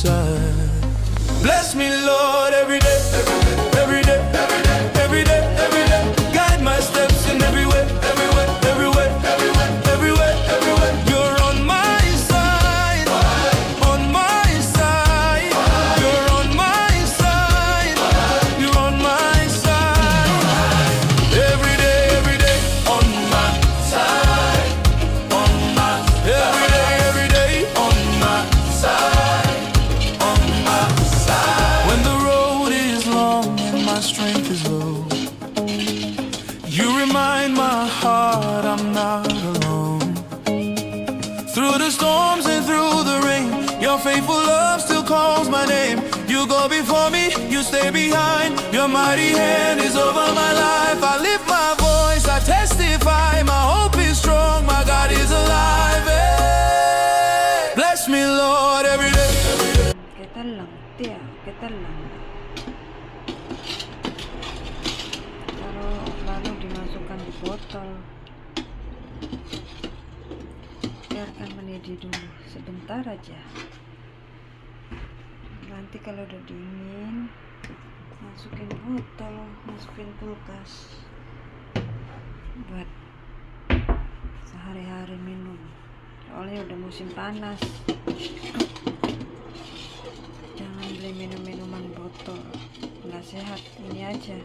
side. Bless me, Lord, every day, every day, every day, every day, every day. Guide my steps in every way, everywhere, everywhere, everywhere, everywhere, everywhere. You're on my side, on my side. You're on my side, you're on my side. Every day, on my side, on my. Every day, on my side, on my side. When the road is long and my strength is low, you remind my heart I'm not alone. Through the storms and through the rain, your faithful love still calls my name. You go before me, you stay behind. Your mighty hand is over my life. I lift my voice, I testify. My hope is strong, my God is alive. Hey. Bless me, Lord, every day. Kita lang. Lalu dimasukkan di botol. Biarkan mendidih dulu sebentar aja. Nanti kalau udah dingin, masukin botol, masukin kulkas buat sehari-hari minum. Soalnya udah musim panas. Jangan beli minum-minuman botol, nggak sehat. Ini aja